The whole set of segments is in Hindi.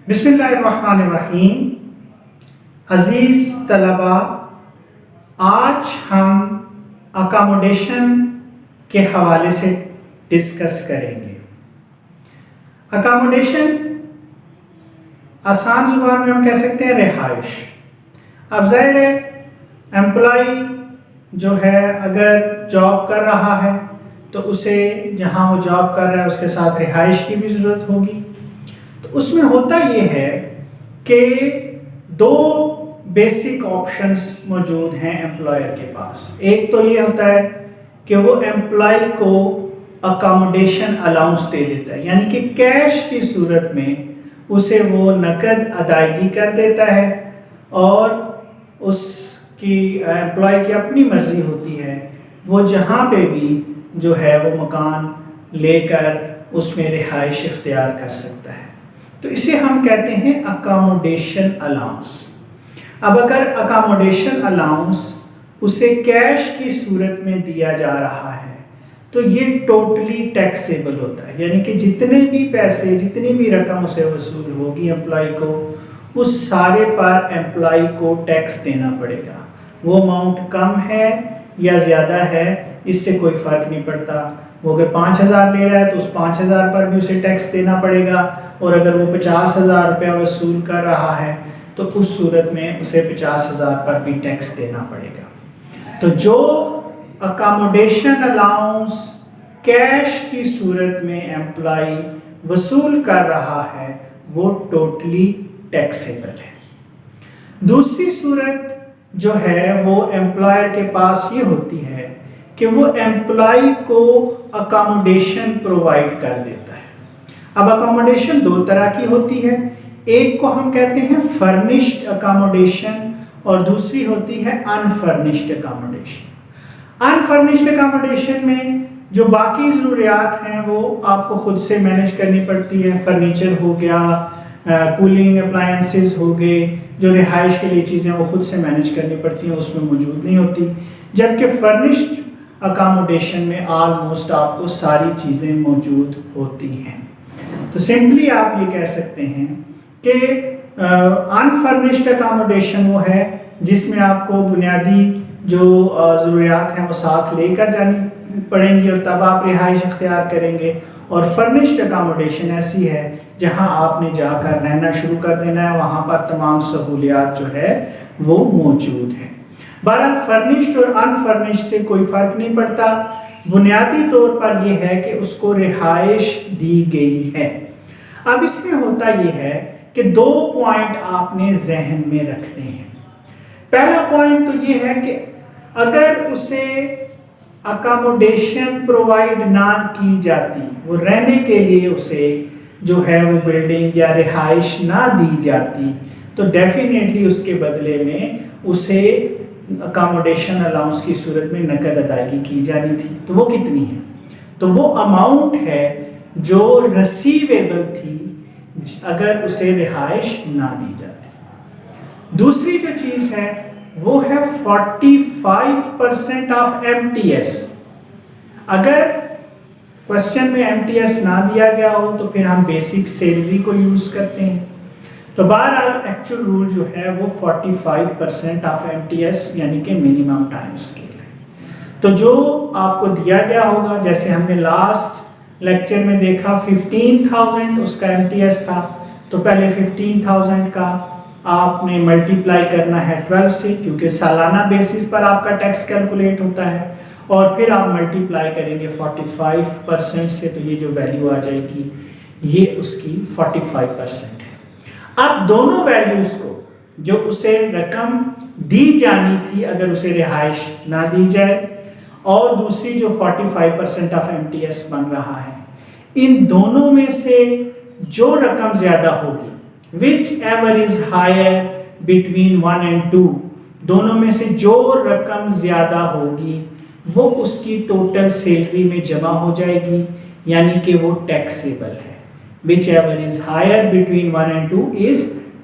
बिस्मिल्लाहिर्रहमानिर्रहीम। अज़ीज़ तलबा, आज हम अकामोडेशन के हवाले से डिस्कस करेंगे। अकामोडेशन आसान ज़ुबान में हम कह सकते हैं रिहाइश। अब ज़ाहिर है एम्प्लॉई जो है अगर जॉब कर रहा है तो उसे जहाँ वो जॉब कर रहा है उसके साथ रिहाइश की भी ज़रूरत होगी। तो उसमें होता ये है कि दो बेसिक ऑप्शंस मौजूद हैं एम्प्लॉयर के पास। एक तो ये होता है कि वो एम्प्लॉय को अकामोडेशन अलाउंस दे देता है, यानी कि कैश की सूरत में उसे वो नकद अदायगी कर देता है और उसकी एम्प्लॉय की अपनी मर्ज़ी होती है वो जहाँ पे भी जो है वो मकान लेकर उसमें रिहाइश इख्तियार कर सकता है। तो इसे हम कहते हैं अकामोडेशन अलाउंस। अब अगर अकामोडेशन अलाउंस उसे कैश की सूरत में दिया जा रहा है तो ये टोटली टैक्सेबल होता है, यानी कि जितने भी पैसे जितनी भी रकम उसे वसूल होगी एम्प्लॉय को, उस सारे पर एम्प्लॉय को टैक्स देना पड़ेगा। वो अमाउंट कम है या ज़्यादा है इससे कोई फ़र्क नहीं पड़ता। वो अगर 5,000 ले रहा है तो उस 5,000 पर भी उसे टैक्स देना पड़ेगा, और अगर वो 50,000 रुपया वसूल कर रहा है तो उस सूरत में उसे 50,000 पर भी टैक्स देना पड़ेगा। तो जो अकामोडेशन अलाउंस कैश की सूरत में एम्प्लॉय वसूल कर रहा है वो टोटली टैक्सेबल है। दूसरी सूरत जो है वो एम्प्लॉयर के पास ये होती है कि वो एम्प्लॉय को अकामोडेशन प्रोवाइड कर देता है। अब अकोमोडेशन दो तरह की होती है, एक को हम कहते हैं फर्निश्ड अकोमोडेशन और दूसरी होती है अनफर्निश्ड अकोमोडेशन। अनफर्निश्ड अकोमोडेशन में जो बाकी ज़रूरियात हैं वो आपको खुद से मैनेज करनी पड़ती है। फर्नीचर हो गया, कूलिंग अप्लायंसेस हो गए, जो रिहाइश के लिए चीज़ें वो खुद से मैनेज करनी पड़ती हैं, उसमें मौजूद नहीं होती। जबकि फर्निश्ड अकोमोडेशन में ऑलमोस्ट आपको सारी चीज़ें मौजूद होती हैं। तो सिंपली आप ये कह सकते हैं कि अनफर्निश्ड अकोमोडेशन वो है जिसमें आपको बुनियादी जो ज़रूरियात हैं वो साथ लेकर जानी पड़ेंगी और तब आप रिहाइश इख्तियार करेंगे। और फर्निश्ड अकोमोडेशन ऐसी है जहां आपने जाकर रहना शुरू कर देना है, वहां पर तमाम सहूलियात जो है वो मौजूद है। बहरहाल फर्निश्ड और अनफर्निश्ड से कोई फ़र्क नहीं पड़ता, बुनियादी तौर पर यह है कि उसको रिहाइश दी गई है। अब इसमें होता यह है कि दो पॉइंट आपने जहन में रखने हैं। पहला पॉइंट तो यह है कि अगर उसे अकोमोडेशन प्रोवाइड ना की जाती, वो रहने के लिए उसे जो है वो बिल्डिंग या रिहाइश ना दी जाती, तो डेफिनेटली उसके बदले में उसे अकोमोडेशन अलाउंस की सूरत में नकद अदायगी की जानी थी। तो वो कितनी है? तो वो अमाउंट है जो रिसीवेबल थी अगर उसे रिहाइश ना दी जाती। दूसरी जो चीज़ है वो है 45% ऑफ MTS। अगर क्वेश्चन में MTS ना दिया गया हो तो फिर हम बेसिक सैलरी को यूज़ करते हैं। तो बहरहाल एक्चुअल रूल जो है वो 45% ऑफ MTS यानी कि मिनिमम टाइम स्केल है। तो जो आपको दिया गया होगा, जैसे हमने लास्ट लेक्चर में देखा 15,000 उसका MTS था, तो पहले 15,000 का आपने मल्टीप्लाई करना है 12 से, क्योंकि सालाना बेसिस पर आपका टैक्स कैलकुलेट होता है, और फिर आप मल्टीप्लाई करेंगे 45% से, तो ये जो वैल्यू आ जाएगी ये उसकी 45% है। अब दोनों वैल्यूज़ को जो उसे रकम दी जानी थी अगर उसे रिहाइश ना दी जाए, और दूसरी जो 45% ऑफ MTS बन रहा है, इन दोनों में से जो रकम ज़्यादा होगी, whichever is higher between 1 and 2, दोनों में से जो रकम ज़्यादा होगी वो उसकी टोटल सैलरी में जमा हो जाएगी, यानी कि वो टैक्सेबल है। Whichever is higher between 1 and 2 is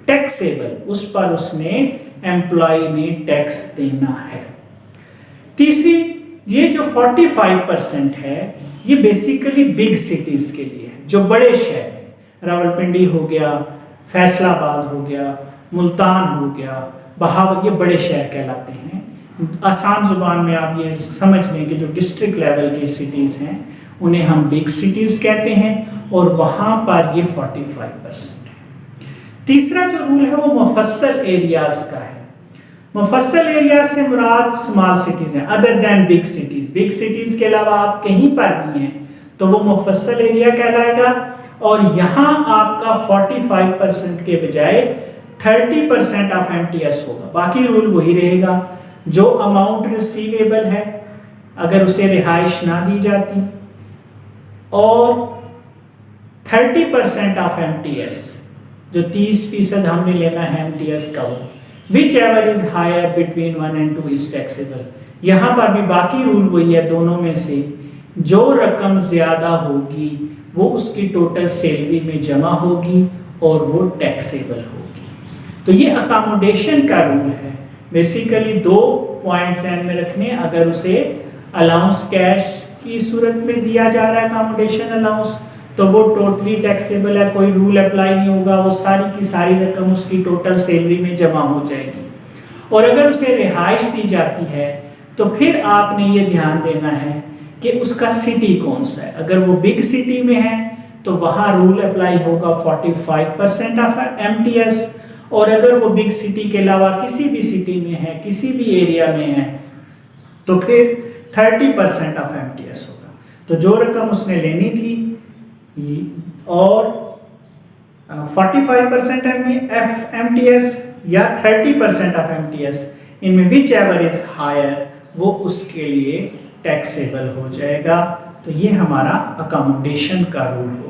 taxable, उस पर उसने एम्प्लॉय ने टैक्स देना है। तीसरी, ये जो 45% है ये बेसिकली बिग सिटीज के लिए है, जो बड़े शहर हैं, रावलपिंडी हो गया, फैसलाबाद हो गया, मुल्तान हो गया, बहावल, ये बड़े शहर कहलाते हैं। आसान ज़ुबान में आप ये समझ लें कि जो डिस्ट्रिक्ट लेवल की सिटीज़ हैं उन्हें हम बिग सिटीज़ कहते हैं और वहाँ पर ये 45% है। तीसरा जो रूल है वो मुफस्सल एरियाज़ का है। मुफस्सल एरिया से मुराद स्मॉल सिटीज़ हैं, other than big cities. Big cities के अलावा आप कहीं पर भी हैं तो वो मुफस्सल एरिया कहलाएगा। और यहाँ आपका 45% के बजाय 30% ऑफ MTS होगा। बाकी रूल वही रहेगा। जो अमाउंट रिसीवेबल है अगर उसे रिहाइश ना दी जाती और 30% ऑफ MTS, जो 30% हमने लेना है MTS का, वो whichever is higher between 1 and 2 is taxable. यहाँ पर भी बाकी रूल वही है, दोनों में से जो रकम ज्यादा होगी वो उसकी टोटल सैलरी में जमा होगी और वो टैक्सेबल होगी। तो ये अकोमोडेशन का रूल है। बेसिकली 2 पॉइंट्स ध्यान में रखने, अगर उसे अलाउंस कैश की सूरत में दिया जा रहा है अकोमोडेशन अलाउंस, तो वो टोटली टैक्सेबल है, कोई रूल अप्लाई नहीं होगा, वो सारी की सारी रकम उसकी टोटल सैलरी में जमा हो जाएगी। और अगर उसे रिहाइश दी जाती है तो फिर आपने ये ध्यान देना है कि उसका सिटी कौन सा है। अगर वो बिग सिटी में है तो वहाँ रूल अप्लाई होगा 45% ऑफ MTS, और अगर वो बिग सिटी के अलावा किसी भी सिटी में है, किसी भी एरिया में है, तो फिर 30% ऑफ MTS होगा। तो जो रकम उसने लेनी थी और 45% MTS या 30% ऑफ MTS, इनमें विच एवर इज हायर, वो उसके लिए टैक्सेबल हो जाएगा। तो ये हमारा अकोमोडेशन का रूल हो